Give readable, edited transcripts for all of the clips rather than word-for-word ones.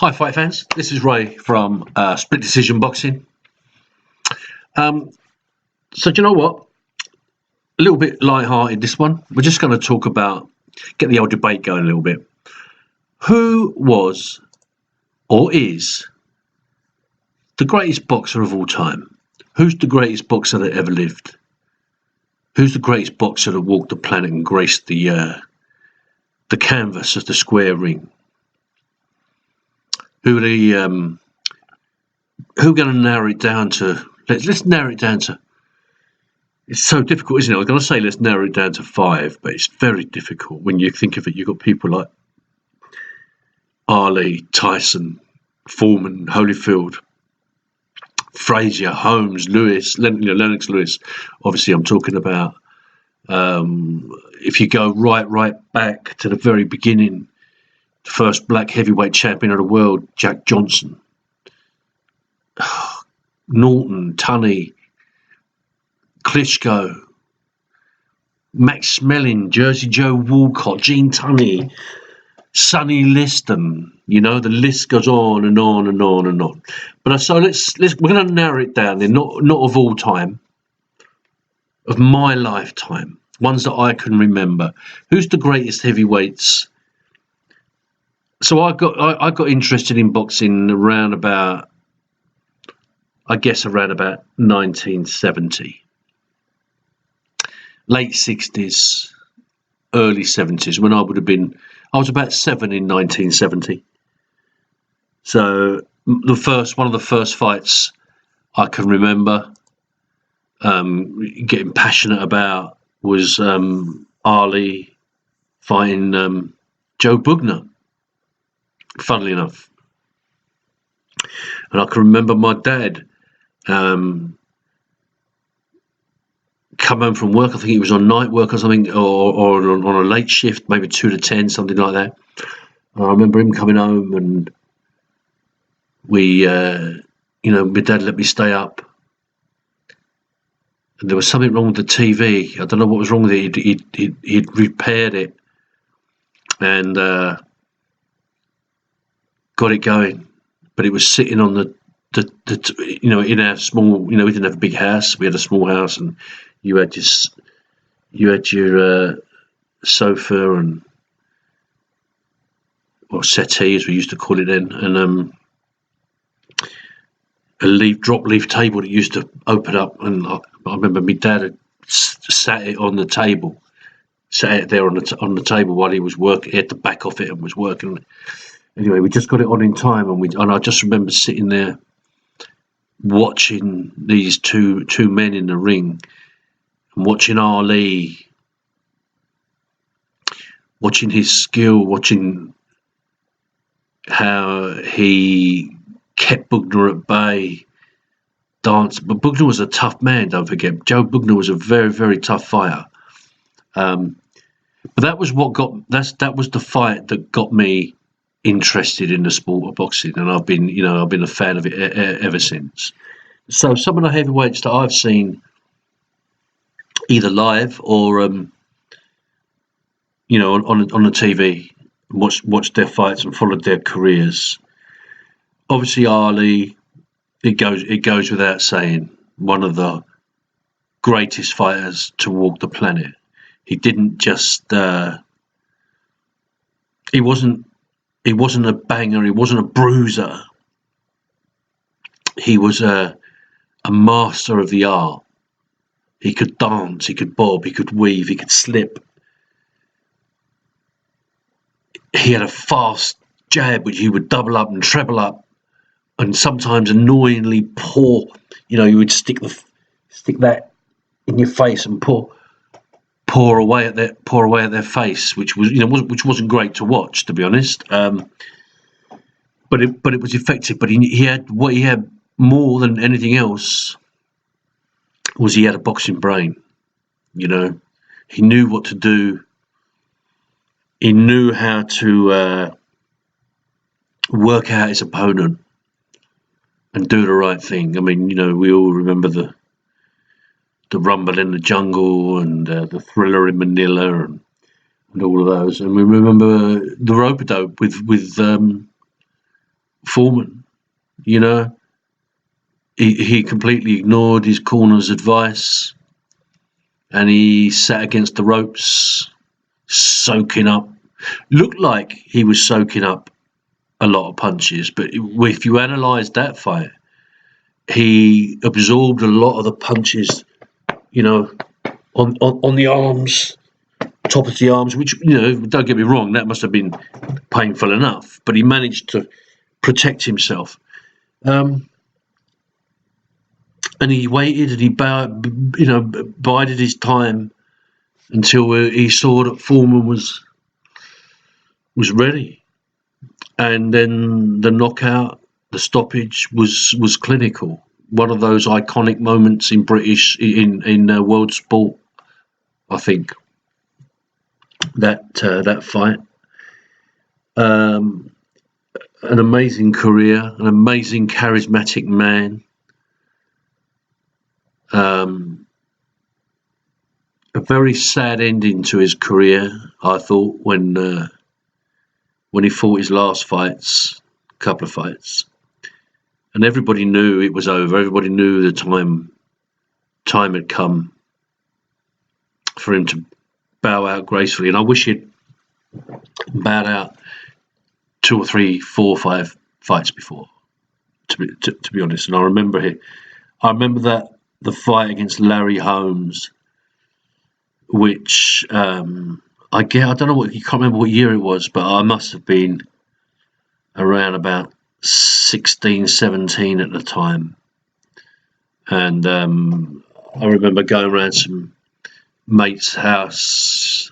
Hi, fight fans. This is Ray from Split Decision Boxing. So, do you know what? A little bit light-hearted, this one. We're just going to talk about, get the old debate going a little bit. Who was or is the greatest boxer of all time? Who's the greatest boxer that ever lived? Who's the greatest boxer that walked the planet and graced the canvas of the square ring? Who going to narrow it down to? Let's narrow it down to. It's so difficult, isn't it? I was going to say let's narrow it down to 5, but it's very difficult when you think of it. You've got people like Ali, Tyson, Foreman, Holyfield, Frazier, Holmes, Lewis, Lennox Lewis. Obviously, I'm talking about. If you go right back to the very beginning, the first black heavyweight champion of the world, Jack Johnson, Norton, Tunney, Klitschko, Max Schmeling, Jersey Joe Walcott, Gene Tunney, Sonny Liston. You know, the list goes on and on and on and on. But so let's we're going to narrow it down. Then not of all time, of my lifetime, ones that I can remember. Who's the greatest heavyweights? So I got interested in boxing around about 1970. Late 60s, early 70s, when I was about 7 in 1970. So one of the first fights I can remember getting passionate about was Ali fighting Joe Bugner, funnily enough. And I can remember my dad come home from work. I think he was on night work or something, or on a late shift, maybe 2 to 10, something like that. And I remember him coming home, and my dad let me stay up. And there was something wrong with the TV. I don't know what was wrong with it. He'd repaired it and got it going, but it was sitting on the in our small, we didn't have a big house. We had a small house, and you had your sofa or settee, as we used to call it then, and a drop leaf table that used to open up. And I remember my dad had sat it on the table, sat it there on the table while he was working. He had the back off it and was working. Anyway, we just got it on in time, and I just remember sitting there watching these two men in the ring, and watching Ali, watching his skill, watching how he kept Bugner at bay, danced. But Bugner was a tough man, don't forget. Joe Bugner was a very, very tough fighter. But that was that was the fight that got me interested in the sport of boxing, and I've been a fan of it ever since. So some of the heavyweights that I've seen, either live or on the TV, watched their fights and followed their careers. Obviously, Ali, it goes without saying, one of the greatest fighters to walk the planet. He didn't just he wasn't a banger, he wasn't a bruiser. He was a master of the art. He could dance, he could bob, he could weave, he could slip. He had a fast jab which he would double up and treble up, and sometimes annoyingly pour. You would stick that in your face and pour away at their face, which was which wasn't great to watch, to be honest. But it was effective. But he had what he had more than anything else was he had a boxing brain. He knew what to do. He knew how to work out his opponent and do the right thing. I mean, we all remember the Rumble in the Jungle and the Thriller in Manila and all of those. And we remember the rope-a-dope with Foreman. You know, he completely ignored his corner's advice, and he sat against the ropes, soaking up. Looked like he was soaking up a lot of punches, but if you analyse that fight, he absorbed a lot of the punches, you know, on the arms, top of the arms, which, don't get me wrong, that must have been painful enough, but he managed to protect himself. And he waited and he bided his time until he saw that Foreman was ready. And then the knockout, the stoppage was clinical. One of those iconic moments in world sport, I think. That fight, an amazing career, an amazing charismatic man, a very sad ending to his career, I thought, when he fought his last couple of fights, and everybody knew it was over. Everybody knew the time had come for him to bow out gracefully, and I wish he'd bowed out 2 or 3, 4, 5 fights before. To be honest, and I remember that the fight against Larry Holmes, which I don't know you can't remember what year it was, but I must have been around about 16, 17 at the time, and I remember going around some mate's house.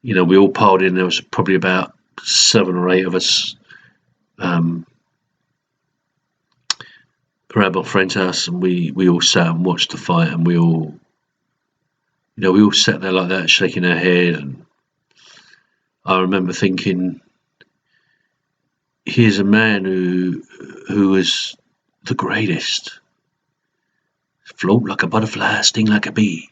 We all piled in. There was probably about 7 or 8 of us around my friend's house, and we all sat and watched the fight, and we all sat there like that, shaking our head. And I remember thinking, here's a man who is the greatest. Float like a butterfly, sting like a bee.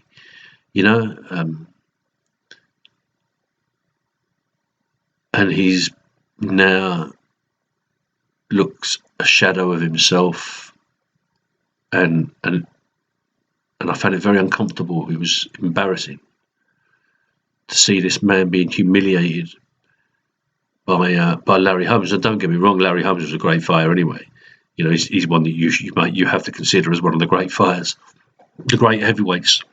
And he's now looks a shadow of himself, and I found it very uncomfortable. It was embarrassing to see this man being humiliated by Larry Holmes. And don't get me wrong, Larry Holmes was a great fighter anyway. He's one that you have to consider as one of the great fighters, the great heavyweights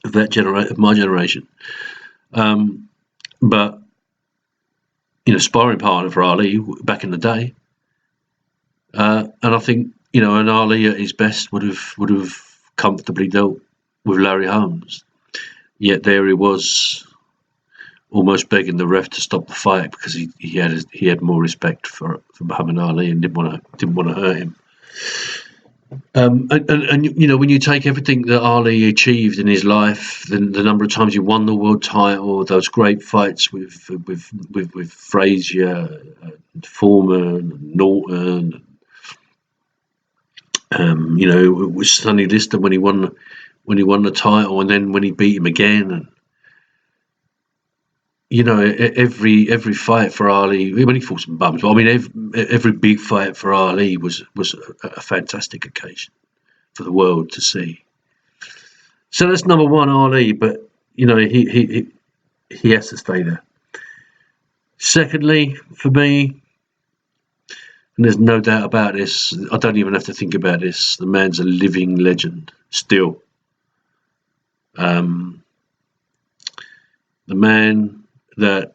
of my generation. But sparring partner for Ali back in the day, and I think and Ali at his best would have comfortably dealt with Larry Holmes. Yet there he was, almost begging the ref to stop the fight because he had more respect for Muhammad Ali and didn't want to hurt him. And when you take everything that Ali achieved in his life, the number of times he won the world title, those great fights with Frazier, and Foreman, and Norton, it was Sonny Liston when he won the title, and then when he beat him again, and every fight for Ali, when he fought some bums, but I mean every big fight for Ali was a fantastic occasion for the world to see. So that's number one, Ali, but he has to stay there. Secondly, for me, and there's no doubt about this, I don't even have to think about this, the man's a living legend still. The man that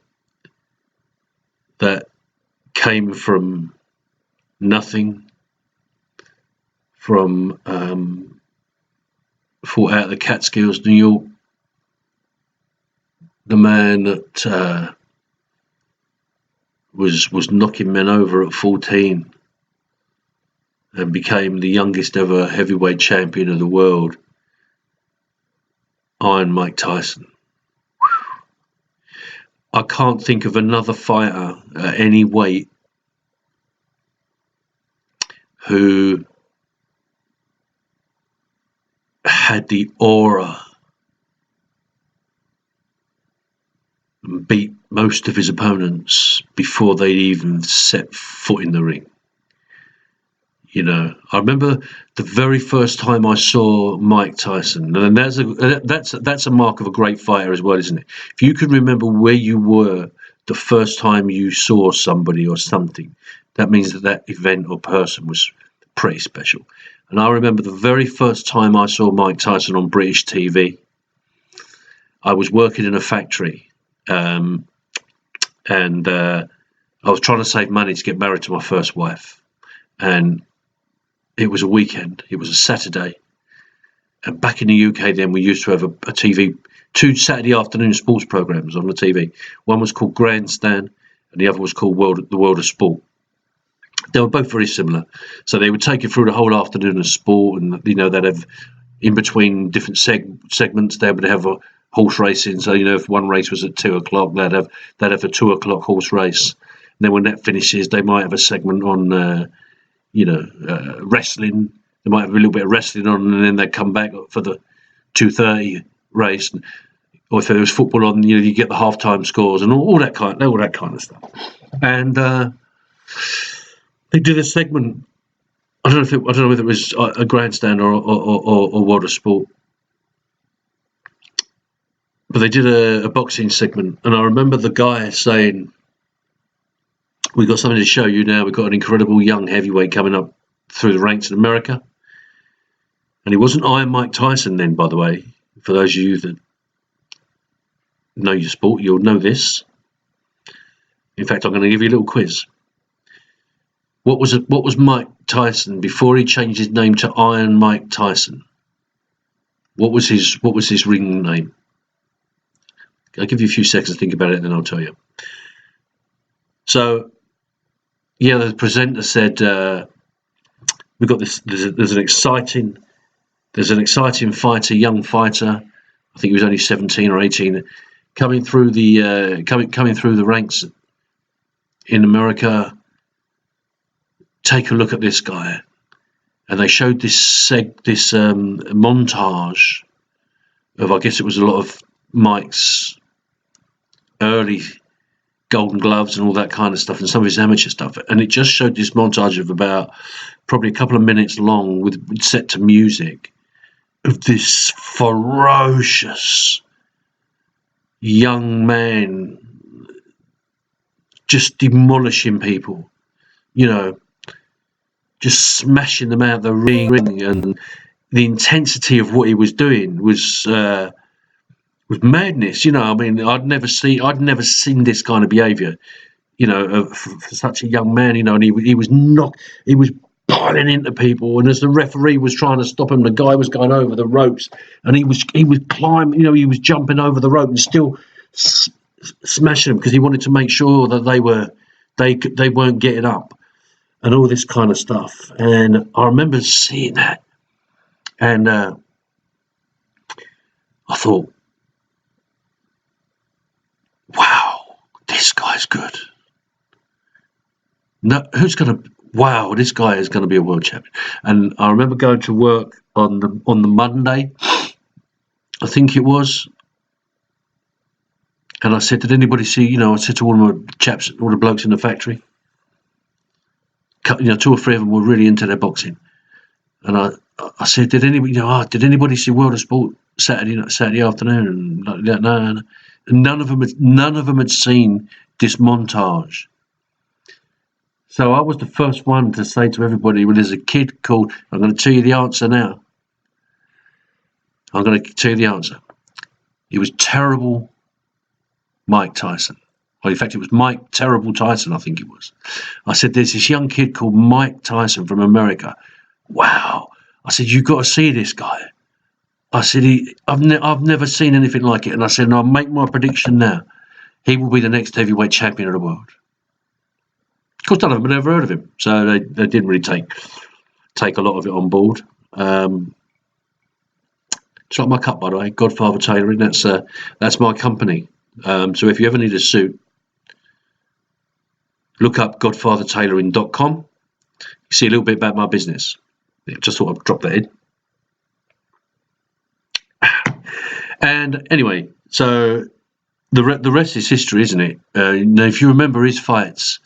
came from nothing, from fought out of the Catskills, New York. The man that was knocking men over at 14 and became the youngest ever heavyweight champion of the world, Iron Mike Tyson. I can't think of another fighter at any weight who had the aura and beat most of his opponents before they'd even set foot in the ring. I remember the very first time I saw Mike Tyson, and that's a mark of a great fighter as well, isn't it? If you can remember where you were the first time you saw somebody or something, that means that event or person was pretty special. And I remember the very first time I saw Mike Tyson on British TV. I was working in a factory, and I was trying to save money to get married to my first wife, and it was a weekend. It was a Saturday. And back in the UK then, we used to have a TV, 2 Saturday afternoon sports programs on the TV. One was called Grandstand, and the other was called The World of Sport. They were both very similar. So they would take you through the whole afternoon of sport, and they'd have in between different segments, they would have a horse racing. So if one race was at 2:00, they'd have a 2:00 horse race. And then when that finishes, they might have a segment on wrestling. They might have a little bit of wrestling on, and then they'd come back for the 2:30 race. Or if there was football on, you get the halftime scores and all that kind of stuff. And they did a segment. I don't know whether it was a Grandstand or World of Sport, but they did a boxing segment, and I remember the guy saying, "We've got something to show you now. We've got an incredible young heavyweight coming up through the ranks in America." And he wasn't Iron Mike Tyson then, by the way. For those of you that know your sport, you'll know this. In fact, I'm going to give you a little quiz. What was Mike Tyson before he changed his name to Iron Mike Tyson? What was his ring name? I'll give you a few seconds to think about it, and then I'll tell you. So, yeah, the presenter said, "We've got this. There's an exciting fighter, young fighter. I think he was only 17 or 18, coming through the ranks in America. Take a look at this guy." And they showed this montage of, I guess it was a lot of Mike's early Golden Gloves and all that kind of stuff, and some of his amateur stuff. And it just showed this montage of about probably a couple of minutes long, with set to music, of this ferocious young man just demolishing people, just smashing them out the ring. And the intensity of what he was doing was madness. I'd never seen this kind of behaviour, for such a young man. And he was piling into people, and as the referee was trying to stop him, the guy was going over the ropes, and he was climbing. He was jumping over the rope and still smashing them, because he wanted to make sure that they weren't getting up, and all this kind of stuff. And I remember seeing that, and I thought, wow, this guy's good. No, wow, this guy is going to be a world champion. And I remember going to work on the Monday, I think it was, and I said, "Did anybody see?" I said to all my chaps, all the blokes in the factory, 2 or 3 of them were really into their boxing, and I said, "Did anybody see World of Sport Saturday afternoon?" And no. And none of them had seen this montage. So I was the first one to say to everybody, "Well, there's a kid called," I'm going to tell you the answer now. I'm going to tell you the answer. He was Terrible Mike Tyson. Well, in fact, it was Mike Terrible Tyson, I think it was. I said, "There's this young kid called Mike Tyson from America. Wow." I said, "You've got to see this guy." I said, I've never seen anything like it. And I said, "And I'll make my prediction now. He will be the next heavyweight champion of the world." Of course, none of them had ever heard of him, so they didn't really take a lot of it on board. It's like my cup, by the way, Godfather Tailoring. That's my company. So if you ever need a suit, look up godfathertailoring.com. See a little bit about my business. Just thought I'd drop that in. And anyway, so the rest is history, isn't it? Now, if you remember his fights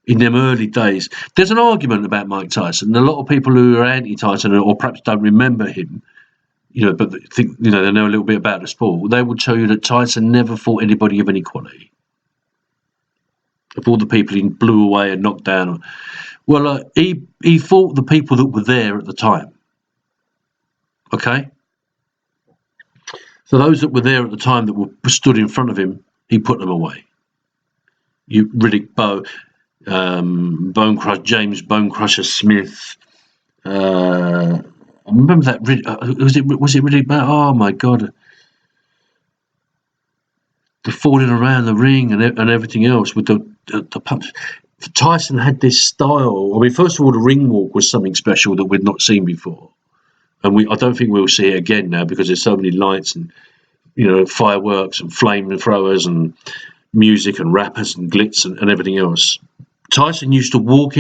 in them early days, there's an argument about Mike Tyson. A lot of people who are anti-Tyson or perhaps don't remember him, but think they know a little bit about the sport. They will tell you that Tyson never fought anybody of any quality. Of all the people he blew away and knocked down, well, he fought the people that were there at the time. Okay. So those that were there at the time that were stood in front of him, he put them away. Riddick Bowe, James Bone Crusher Smith. I remember that. Was it Riddick Bowe? Oh my God! The falling around the ring and everything else with the punch. Tyson had this style. I mean, first of all, the ring walk was something special that we'd not seen before, and I don't think we'll see it again now because there's so many lights and fireworks and flamethrowers and music and rappers and glitz and everything else. Tyson used to walk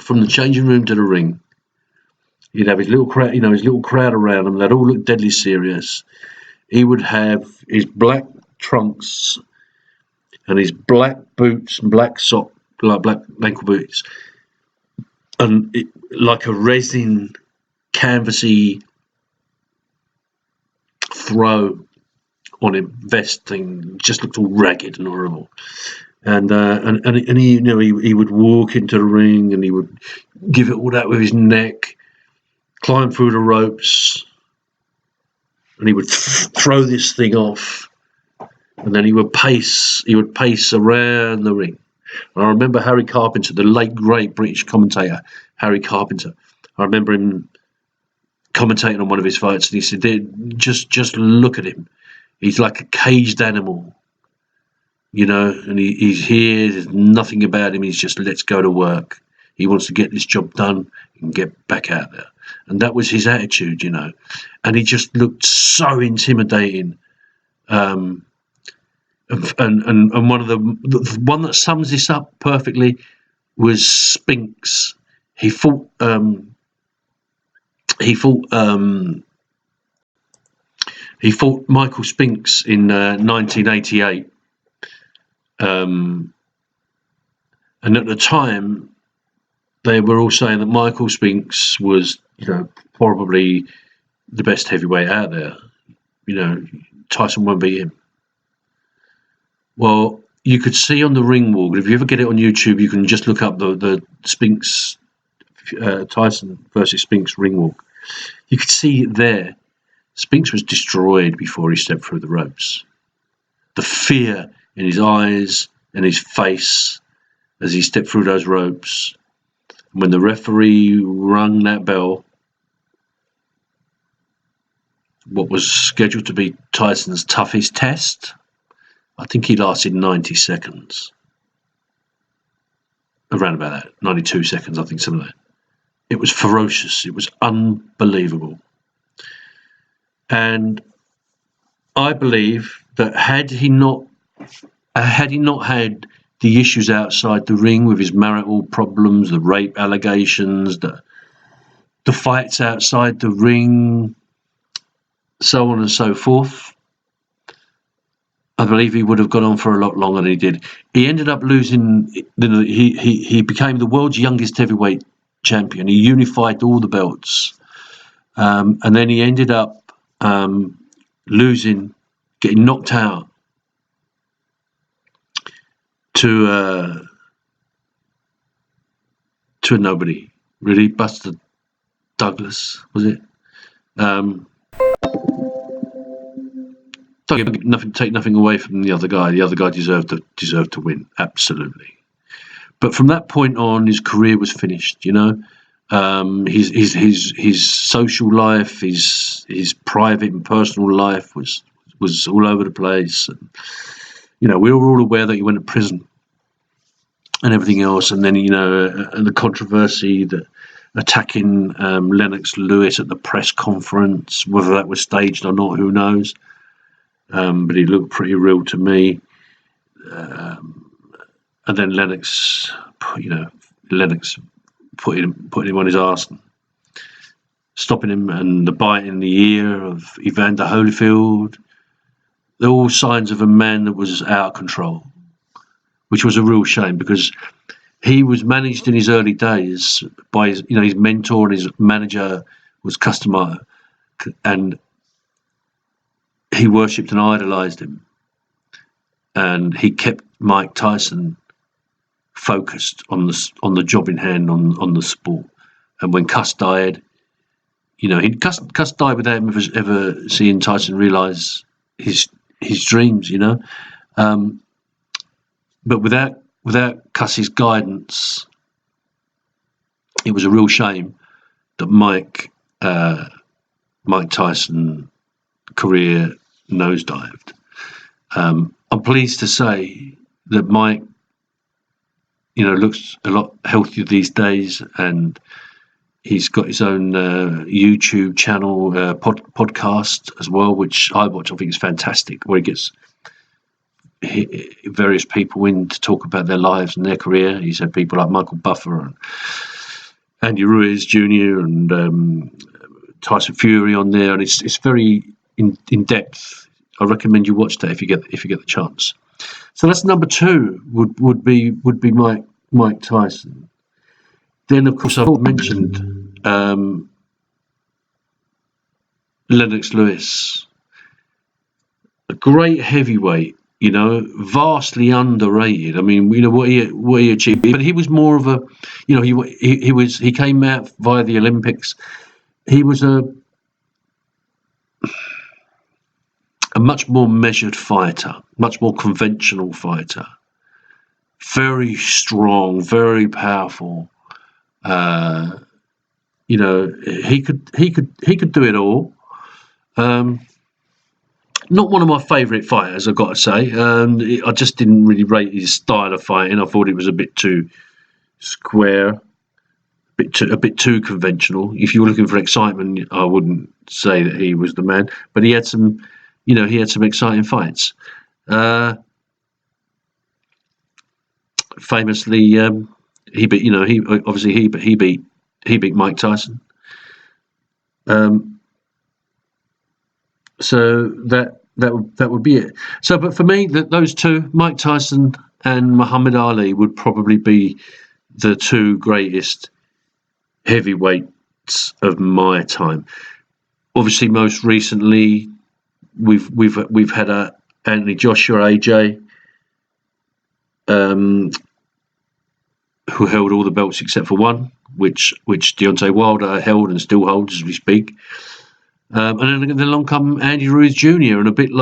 from the changing room to the ring. He'd have his little crowd around him. They'd all look deadly serious. He would have his black trunks and his black boots and black ankle boots, and like a resin canvasy throw on him vest thing, just looked all ragged and horrible. And he would walk into the ring and he would give it all that with his neck, climb through the ropes, and he would throw this thing off, and then he would pace around the ring. And I remember Harry Carpenter, the late great British commentator Harry Carpenter. I remember him commentating on one of his fights, and he said, "Just look at him. He's like a caged animal, and he's here. There's nothing about him. He's just let's go to work. He wants to get this job done and get back out there." And that was his attitude, and he just looked so intimidating. And one of the one that sums this up perfectly was Spinks. He fought Michael Spinks in 1988, and at the time they were all saying that Michael Spinks was, probably the best heavyweight out there. Tyson won't beat him. Well, you could see on the ring walk, if you ever get it on YouTube, you can just look up the Spinks, Tyson versus Spinks ring walk. You could see it there. Spinks was destroyed before he stepped through the ropes. The fear in his eyes and his face as he stepped through those ropes. When the referee rung that bell, what was scheduled to be Tyson's toughest test, I think he lasted 90 seconds. Around about that, 92 seconds, I think, something like that. It was ferocious. It was unbelievable. And I believe that had he not had the issues outside the ring with his marital problems, the rape allegations, the fights outside the ring, so on and so forth, I believe he would have gone on for a lot longer than he did. He ended up losing. He became the world's youngest heavyweight champion. He unified all the belts, and then he ended up losing, getting knocked out to a nobody, really. Buster Douglas, was it? Take nothing away from the other guy. The other guy deserved to win, absolutely. But from that point on, his career was finished. His social life, his private and personal life was all over the place. And, we were all aware that he went to prison and everything else. And then, and the controversy that attacking Lennox Lewis at the press conference, whether that was staged or not, who knows? But he looked pretty real to me. And then Lennox putting him on his arse, and stopping him, and the bite in the ear of Evander Holyfield. they're all signs of a man that was out of control, which was a real shame because he was managed in his early days by his mentor and his manager was Customer, and he worshipped and idolized him, and he kept Mike Tyson focused on the job in hand, on the sport. And when Cuss died, Cuss died without him ever seeing Tyson realize his dreams, but without Cuss's guidance, it was a real shame that Mike Tyson career nosedived. I'm pleased to say that Mike, looks a lot healthier these days, and he's got his own YouTube channel, podcast as well, which I watch. I think is fantastic, where he gets various people in to talk about their lives and their career. He's had people like Michael Buffer and Andy Ruiz Jr. and Tyson Fury on there, and it's very in depth. I recommend you watch that if you get the chance. So that's number 2 would be Mike Tyson. Then of course I've mentioned Lennox Lewis, a great heavyweight. Vastly underrated. I mean, what he achieved, but he was more of a, he came out via the Olympics. He was a much more measured fighter, much more conventional fighter. Very strong, very powerful. He could do it all. Not one of my favourite fighters, I've got to say. I just didn't really rate his style of fighting. I thought it was a bit too square, a bit too conventional. If you were looking for excitement, I wouldn't say that he was the man. But he had some, exciting fights. Famously, he beat Mike Tyson. So that would be it. So, but for me, those two, Mike Tyson and Muhammad Ali, would probably be the 2 greatest heavyweights of my time. Obviously, most recently, we've had Anthony Joshua, AJ, who held all the belts except for one, which Deontay Wilder held and still holds as we speak. And then along come Andy Ruiz Jr. and a bit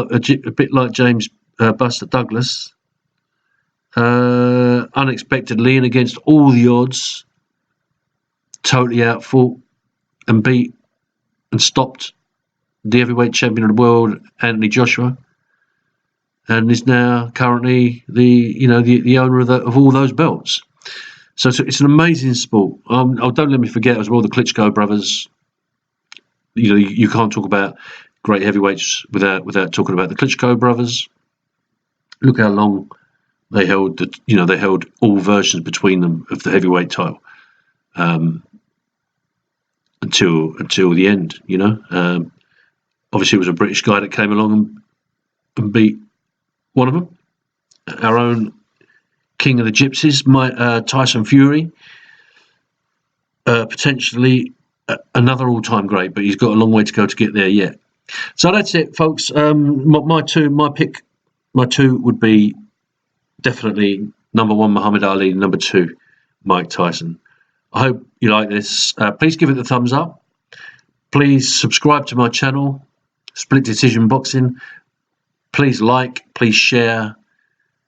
like James Buster Douglas, unexpectedly and against all the odds, totally outfought and beat and stopped the heavyweight champion of the world, Anthony Joshua, and is now currently the owner of all those belts. So it's an amazing sport. Don't let me forget as well the Klitschko brothers. You can't talk about great heavyweights without talking about the Klitschko brothers. Look how long they held they held all versions between them of the heavyweight title, until the end. Obviously it was a British guy that came along and beat one of them. Our own King of the Gypsies, Tyson Fury, potentially another all-time great, but he's got a long way to go to get there yet. So that's it, folks. My two would be definitely number 1 Muhammad Ali, number 2 Mike Tyson. I hope you like this. Please give it a thumbs up. Please subscribe to my channel, Split Decision Boxing. Please like, please share,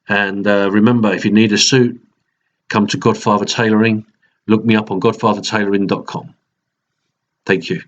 and remember, if you need a suit, come to Godfather Tailoring. Look me up on godfathertailoring.com. Thank you.